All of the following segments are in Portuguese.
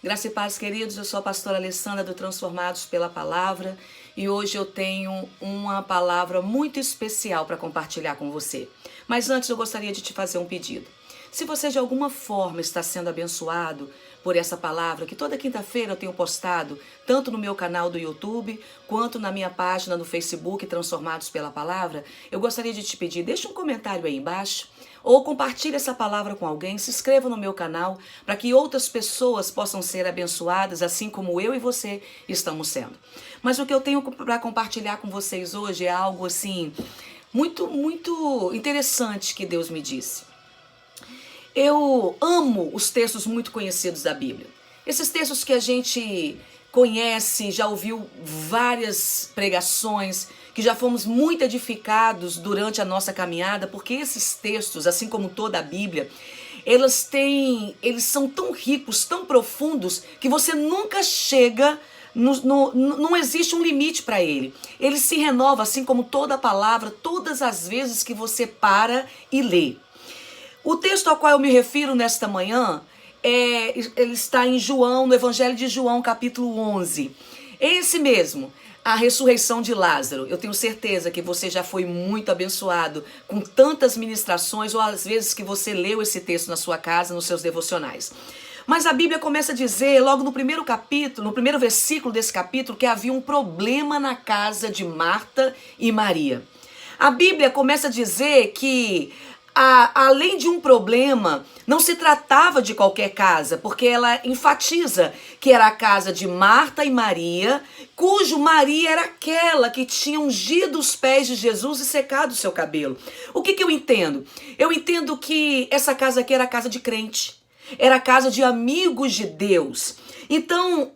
Graça e paz, queridos. Eu sou a pastora Alessandra do Transformados pela Palavra e hoje eu tenho uma palavra muito especial para compartilhar com você. Mas antes eu gostaria de te fazer um pedido. Se você de alguma forma está sendo abençoado por essa palavra, que toda quinta-feira eu tenho postado, tanto no meu canal do YouTube, quanto na minha página no Facebook, Transformados pela Palavra, eu gostaria de te pedir, deixa um comentário aí embaixo, ou compartilhe essa palavra com alguém, se inscreva no meu canal, para que outras pessoas possam ser abençoadas, assim como eu e você estamos sendo. Mas o que eu tenho para compartilhar com vocês hoje é algo assim, muito interessante que Deus me disse. Eu amo os textos muito conhecidos da Bíblia. Esses textos que a gente conhece, já ouviu várias pregações, que já fomos muito edificados durante a nossa caminhada, porque esses textos, assim como toda a Bíblia, eles são tão ricos, tão profundos, que você nunca chega, não existe um limite para ele. Ele se renova, assim como toda a palavra, todas as vezes que você para e lê. O texto ao qual eu me refiro nesta manhã, ele está em João, no Evangelho de João, capítulo 11. É esse mesmo, a ressurreição de Lázaro. Eu tenho certeza que você já foi muito abençoado com tantas ministrações, ou às vezes que você leu esse texto na sua casa, nos seus devocionais. Mas a Bíblia começa a dizer, logo no primeiro capítulo, no primeiro versículo desse capítulo, que havia um problema na casa de Marta e Maria. A Bíblia começa a dizer que além de um problema, não se tratava de qualquer casa, porque ela enfatiza que era a casa de Marta e Maria, cujo Maria era aquela que tinha ungido os pés de Jesus e secado o seu cabelo. O que eu entendo? Eu entendo que essa casa aqui era a casa de crente, era a casa de amigos de Deus. Então,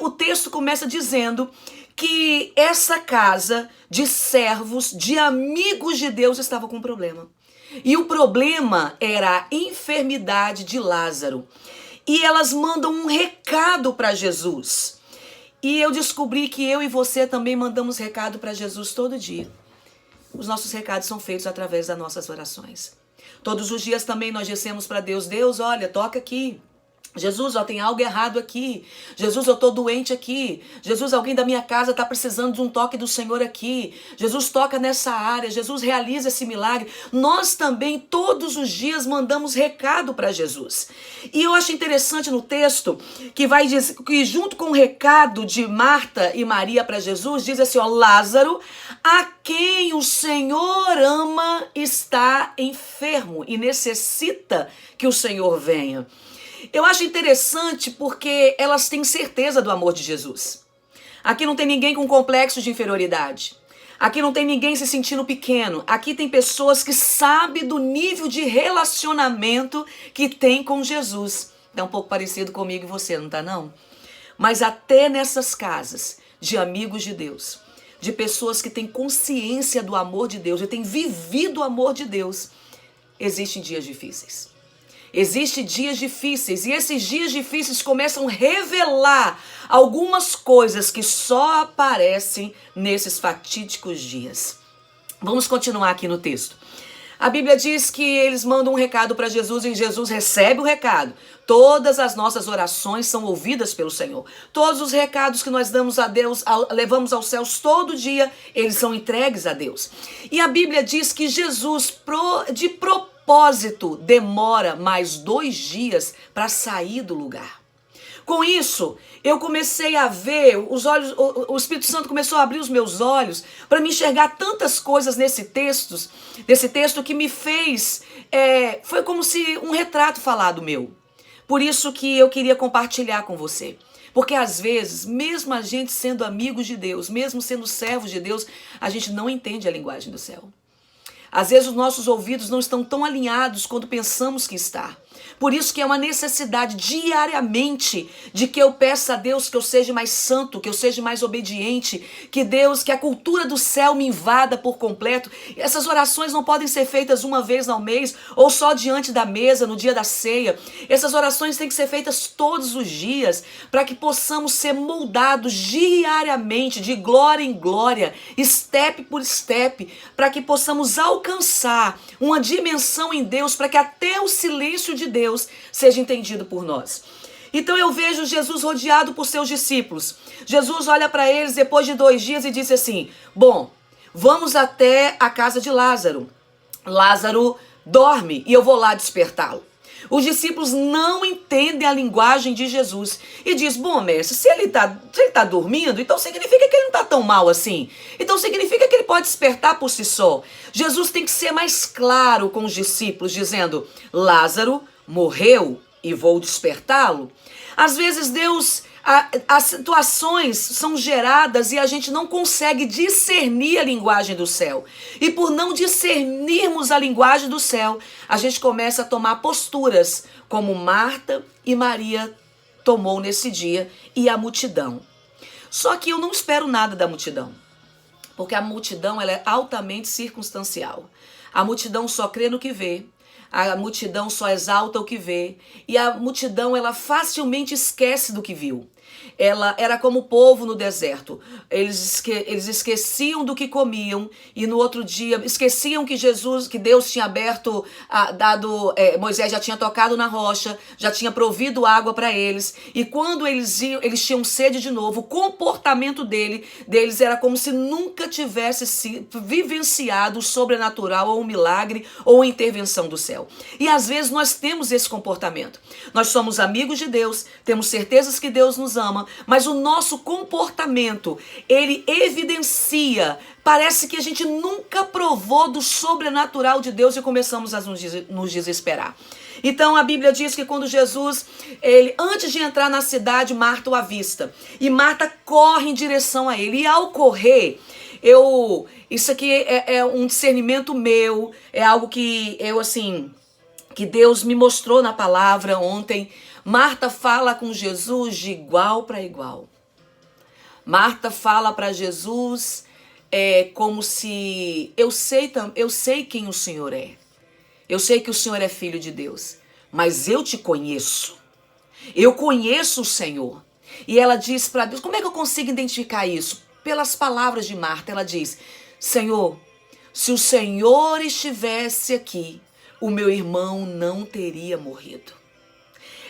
o texto começa dizendo que essa casa de servos, de amigos de Deus, estava com um problema. E o problema era a enfermidade de Lázaro. E elas mandam um recado para Jesus. E eu descobri que eu e você também mandamos recado para Jesus todo dia. Os nossos recados são feitos através das nossas orações. Todos os dias também nós dissemos para Deus, Deus, olha, toca aqui. Jesus, ó, tem algo errado aqui. Jesus, eu tô doente aqui. Jesus, alguém da minha casa está precisando de um toque do Senhor aqui. Jesus, toca nessa área. Jesus, realiza esse milagre. Nós também, todos os dias, mandamos recado para Jesus. E eu acho interessante no texto que vai dizer que junto com o recado de Marta e Maria para Jesus, diz assim, ó, Lázaro, a quem o Senhor ama, está enfermo e necessita que o Senhor venha. Eu acho interessante porque elas têm certeza do amor de Jesus. Aqui não tem ninguém com complexo de inferioridade. Aqui não tem ninguém se sentindo pequeno. Aqui tem pessoas que sabem do nível de relacionamento que tem com Jesus. É um pouco parecido comigo e você, não tá não? Mas até nessas casas de amigos de Deus, de pessoas que têm consciência do amor de Deus e têm vivido o amor de Deus, existem dias difíceis. Existem dias difíceis e esses dias difíceis começam a revelar algumas coisas que só aparecem nesses fatídicos dias. Vamos continuar aqui no texto. A Bíblia diz que eles mandam um recado para Jesus e Jesus recebe o recado. Todas as nossas orações são ouvidas pelo Senhor. Todos os recados que nós damos a Deus, levamos aos céus todo dia, eles são entregues a Deus. E a Bíblia diz que Jesus, de propósito, demora mais 2 dias para sair do lugar. Com isso, eu comecei a ver, o Espírito Santo começou a abrir os meus olhos para me enxergar tantas coisas nesse texto que me fez, foi como se um retrato falado meu. Por isso que eu queria compartilhar com você. Porque às vezes, mesmo a gente sendo amigos de Deus, mesmo sendo servos de Deus, a gente não entende a linguagem do céu. Às vezes os nossos ouvidos não estão tão alinhados quando pensamos que está. Por isso que é uma necessidade diariamente de que eu peça a Deus que eu seja mais santo, que eu seja mais obediente, que a cultura do céu me invada por completo. Essas orações não podem ser feitas uma vez ao mês ou só diante da mesa, no dia da ceia. Essas orações têm que ser feitas todos os dias para que possamos ser moldados diariamente, de glória em glória, step por step, para que possamos alcançar uma dimensão em Deus, para que até o silêncio de Deus seja entendido por nós. Então eu vejo Jesus rodeado por seus discípulos. Jesus olha para eles depois de 2 dias e disse assim: bom, vamos até a casa de Lázaro. Lázaro dorme e eu vou lá despertá-lo. Os discípulos não entendem a linguagem de Jesus e diz: bom, mestre, se ele tá dormindo, então significa que ele não está tão mal assim. Então significa que ele pode despertar por si só. Jesus tem que ser mais claro com os discípulos, dizendo: Lázaro morreu e vou despertá-lo. Às vezes as situações são geradas e a gente não consegue discernir a linguagem do céu. E por não discernirmos a linguagem do céu, a gente começa a tomar posturas, como Marta e Maria tomou nesse dia, e a multidão. Só que eu não espero nada da multidão, porque a multidão ela é altamente circunstancial. A multidão só crê no que vê. A multidão só exalta o que vê. E a multidão, ela facilmente esquece do que viu. Ela era como o povo no deserto. Eles esqueciam do que comiam e no outro dia esqueciam que Deus tinha aberto, Moisés já tinha tocado na rocha, já tinha provido água para eles. E quando eles tinham sede de novo, o comportamento deles era como se nunca tivesse vivenciado o sobrenatural ou um milagre ou uma intervenção do céu. E às vezes nós temos esse comportamento. Nós somos amigos de Deus, temos certezas que Deus nos ama, mas o nosso comportamento, ele evidencia, parece que a gente nunca provou do sobrenatural de Deus e começamos a nos desesperar. Então a Bíblia diz que quando Jesus, antes de entrar na cidade, Marta o avista. E Marta corre em direção a ele. E ao correr, isso aqui é um discernimento meu, é algo que que Deus me mostrou na palavra ontem. Marta fala com Jesus de igual para igual. Marta fala para Jesus como se eu sei quem o Senhor é. Eu sei que o Senhor é filho de Deus, mas eu te conheço. Eu conheço o Senhor. E ela diz para Deus, como é que eu consigo identificar isso? Pelas palavras de Marta, ela diz: Senhor, se o Senhor estivesse aqui, o meu irmão não teria morrido.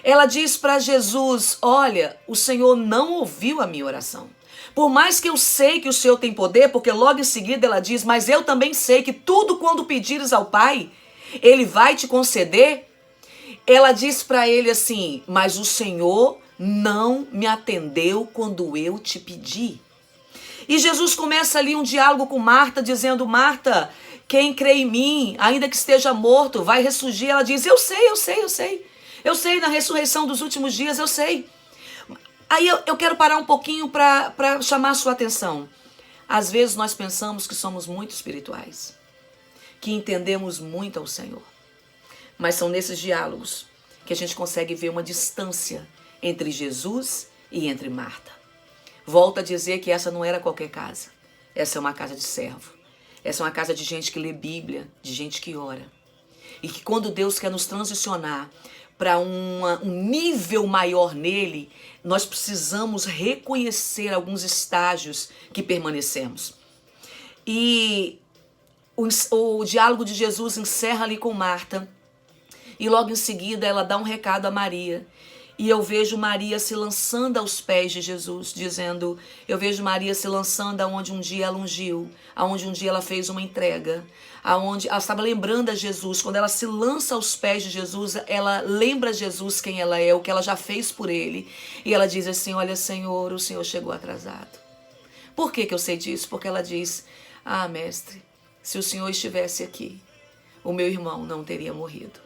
Ela diz para Jesus: olha, o Senhor não ouviu a minha oração. Por mais que eu sei que o Senhor tem poder, porque logo em seguida ela diz: mas eu também sei que tudo quando pedires ao Pai, Ele vai te conceder. Ela diz para ele assim: mas o Senhor não me atendeu quando eu te pedi. E Jesus começa ali um diálogo com Marta, dizendo: Marta, quem crê em mim, ainda que esteja morto, vai ressurgir. Ela diz: eu sei. Eu sei, na ressurreição dos últimos dias, eu sei. Aí eu quero parar um pouquinho para chamar a sua atenção. Às vezes nós pensamos que somos muito espirituais, que entendemos muito ao Senhor. Mas são nesses diálogos que a gente consegue ver uma distância entre Jesus e entre Marta. Volto a dizer que essa não era qualquer casa. Essa é uma casa de servo. Essa é uma casa de gente que lê Bíblia, de gente que ora. E que quando Deus quer nos transicionar para um nível maior nele, nós precisamos reconhecer alguns estágios que permanecemos. E o diálogo de Jesus encerra ali com Marta. E logo em seguida ela dá um recado a Maria. E eu vejo Maria se lançando aos pés de Jesus, dizendo, eu vejo Maria se lançando aonde um dia ela ungiu, aonde um dia ela fez uma entrega, aonde ela estava lembrando a Jesus. Quando ela se lança aos pés de Jesus, ela lembra a Jesus quem ela é, o que ela já fez por ele. E ela diz assim: olha, Senhor, o Senhor chegou atrasado. Por que eu sei disso? Porque ela diz: ah, mestre, se o Senhor estivesse aqui, o meu irmão não teria morrido.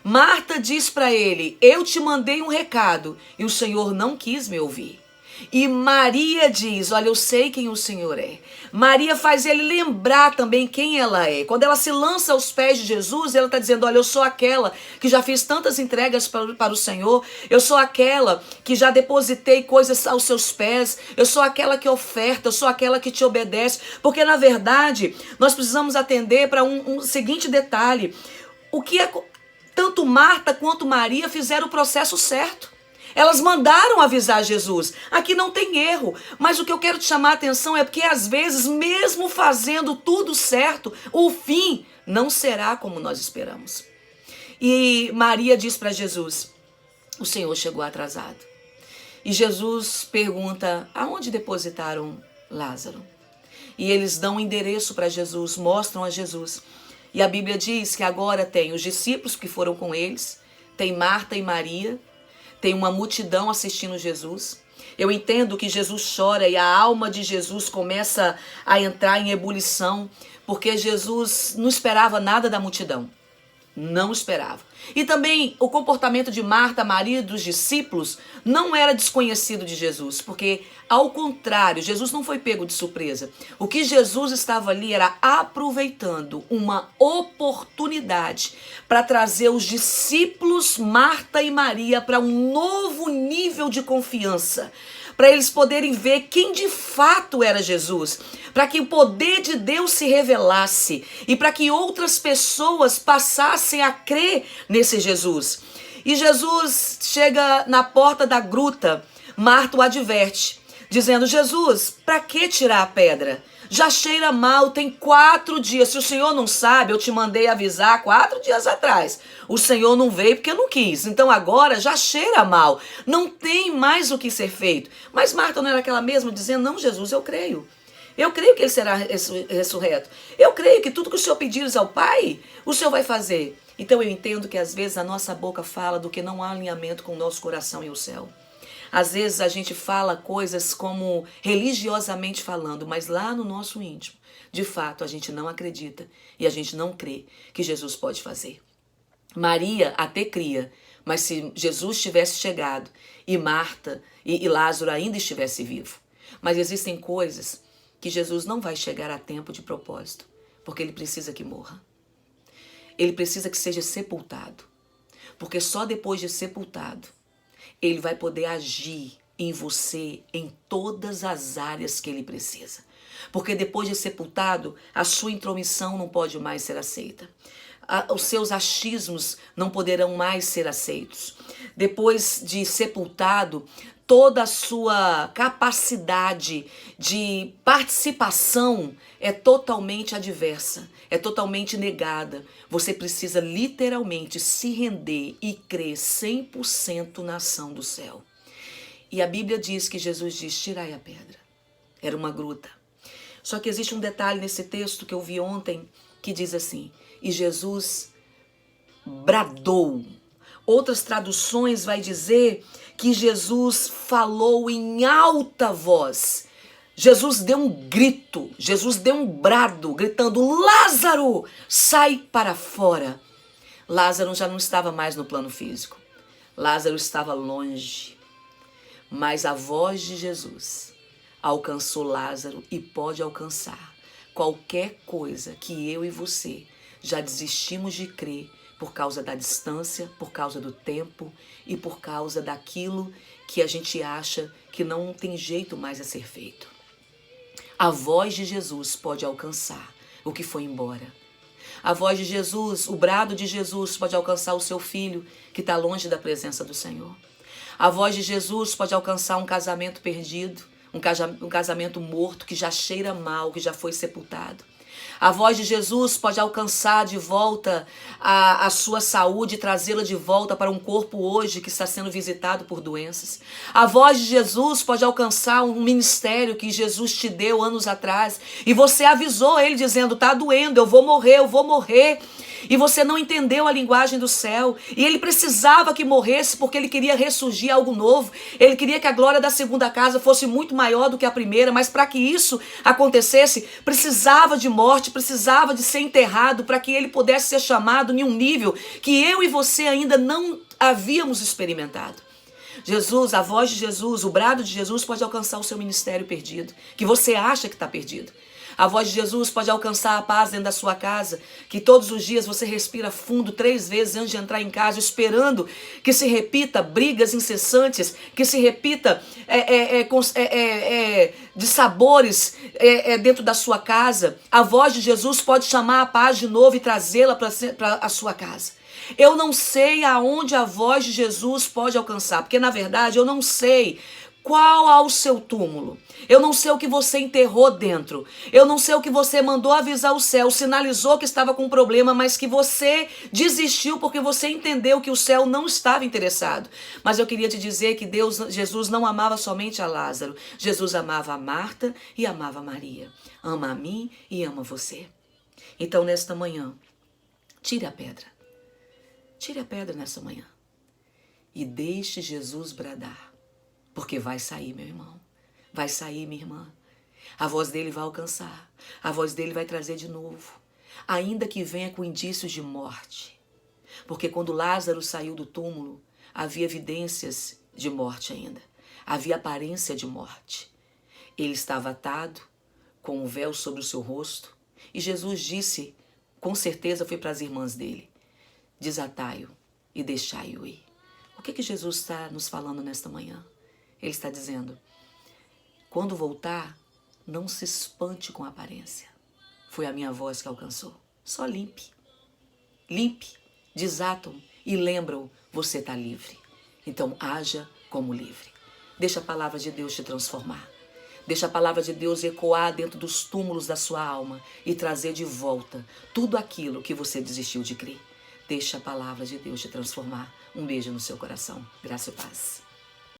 Marta diz para ele: eu te mandei um recado e o Senhor não quis me ouvir. E Maria diz: olha, eu sei quem o Senhor é. Maria faz ele lembrar também quem ela é. Quando ela se lança aos pés de Jesus, ela está dizendo: olha, eu sou aquela que já fiz tantas entregas para o Senhor. Eu sou aquela que já depositei coisas aos seus pés. Eu sou aquela que oferta, eu sou aquela que te obedece. Porque na verdade, nós precisamos atender para um seguinte detalhe. O que é... Tanto Marta quanto Maria fizeram o processo certo. Elas mandaram avisar Jesus. Aqui não tem erro. Mas o que eu quero te chamar a atenção é porque às vezes, mesmo fazendo tudo certo, o fim não será como nós esperamos. E Maria diz para Jesus: o Senhor chegou atrasado. E Jesus pergunta, aonde depositaram Lázaro? E eles dão um endereço para Jesus, mostram a Jesus. E a Bíblia diz que agora tem os discípulos que foram com eles, tem Marta e Maria, tem uma multidão assistindo Jesus. Eu entendo que Jesus chora e a alma de Jesus começa a entrar em ebulição, porque Jesus não esperava nada da multidão. Não esperava. E também o comportamento de Marta, Maria e dos discípulos não era desconhecido de Jesus, porque ao contrário, Jesus não foi pego de surpresa. O que Jesus estava ali era aproveitando uma oportunidade para trazer os discípulos Marta e Maria para um novo nível de confiança, para eles poderem ver quem de fato era Jesus, para que o poder de Deus se revelasse e para que outras pessoas passassem a crer nesse Jesus. E Jesus chega na porta da gruta, Marta o adverte, dizendo, Jesus, para que tirar a pedra? Já cheira mal, tem 4 dias. Se o Senhor não sabe, eu te mandei avisar 4 dias atrás. O Senhor não veio porque não quis. Então agora já cheira mal. Não tem mais o que ser feito. Mas Marta não era aquela mesma dizendo, não, Jesus, eu creio. Eu creio que ele será ressurreto. Eu creio que tudo que o Senhor pedires ao Pai, o Senhor vai fazer. Então eu entendo que às vezes a nossa boca fala do que não há alinhamento com o nosso coração e o céu. Às vezes a gente fala coisas como religiosamente falando, mas lá no nosso íntimo, de fato, a gente não acredita e a gente não crê que Jesus pode fazer. Maria até cria, mas se Jesus tivesse chegado e Marta e Lázaro ainda estivesse vivo. Mas existem coisas que Jesus não vai chegar a tempo de propósito, porque ele precisa que morra. Ele precisa que seja sepultado, porque só depois de sepultado, ele vai poder agir em você em todas as áreas que ele precisa. Porque depois de sepultado, a sua intromissão não pode mais ser aceita. Os seus achismos não poderão mais ser aceitos. Depois de sepultado, toda a sua capacidade de participação é totalmente adversa, é totalmente negada. Você precisa literalmente se render e crer 100% na ação do céu. E a Bíblia diz que Jesus diz, tirai a pedra. Era uma gruta. Só que existe um detalhe nesse texto que eu vi ontem que diz assim, e Jesus bradou. Outras traduções vai dizer que Jesus falou em alta voz. Jesus deu um grito, Jesus deu um brado, gritando, Lázaro, sai para fora. Lázaro já não estava mais no plano físico. Lázaro estava longe. Mas a voz de Jesus alcançou Lázaro e pode alcançar qualquer coisa que eu e você já desistimos de crer por causa da distância, por causa do tempo e por causa daquilo que a gente acha que não tem jeito mais a ser feito. A voz de Jesus pode alcançar o que foi embora. A voz de Jesus, o brado de Jesus pode alcançar o seu filho que está longe da presença do Senhor. A voz de Jesus pode alcançar um casamento perdido, um casamento morto que já cheira mal, que já foi sepultado. A voz de Jesus pode alcançar de volta a sua saúde e trazê-la de volta para um corpo hoje que está sendo visitado por doenças. A voz de Jesus pode alcançar um ministério que Jesus te deu anos atrás e você avisou ele dizendo, tá doendo, eu vou morrer. E você não entendeu a linguagem do céu. E ele precisava que morresse porque ele queria ressurgir algo novo. Ele queria que a glória da segunda casa fosse muito maior do que a primeira. Mas para que isso acontecesse, precisava de morte, precisava de ser enterrado para que ele pudesse ser chamado em um nível que eu e você ainda não havíamos experimentado. Jesus, a voz de Jesus, o brado de Jesus pode alcançar o seu ministério perdido, que você acha que está perdido. A voz de Jesus pode alcançar a paz dentro da sua casa, que todos os dias você respira fundo 3 vezes antes de entrar em casa, esperando que se repita brigas incessantes, que se repita de sabores dentro da sua casa. A voz de Jesus pode chamar a paz de novo e trazê-la para a sua casa. Eu não sei aonde a voz de Jesus pode alcançar, porque na verdade eu não sei Qual ao seu túmulo? Eu não sei o que você enterrou dentro. Eu não sei o que você mandou avisar o céu, sinalizou que estava com um problema, mas que você desistiu porque você entendeu que o céu não estava interessado. Mas eu queria te dizer que Jesus não amava somente a Lázaro. Jesus amava a Marta e amava a Maria. Ama a mim e ama você. Então, nesta manhã, tire a pedra. Tire a pedra nessa manhã. E deixe Jesus bradar. Porque vai sair, meu irmão. Vai sair, minha irmã. A voz dele vai alcançar. A voz dele vai trazer de novo. Ainda que venha com indícios de morte. Porque quando Lázaro saiu do túmulo, havia evidências de morte ainda. Havia aparência de morte. Ele estava atado, com um véu sobre o seu rosto. E Jesus disse, com certeza foi para as irmãs dele, desatai-o e deixai-o ir. O que Jesus está nos falando nesta manhã? Ele está dizendo, quando voltar, não se espante com a aparência. Foi a minha voz que alcançou. Só limpe. Limpe, desata-o e lembra-o, você está livre. Então haja como livre. Deixa a palavra de Deus te transformar. Deixa a palavra de Deus ecoar dentro dos túmulos da sua alma e trazer de volta tudo aquilo que você desistiu de crer. Deixa a palavra de Deus te transformar. Um beijo no seu coração. Graça e paz.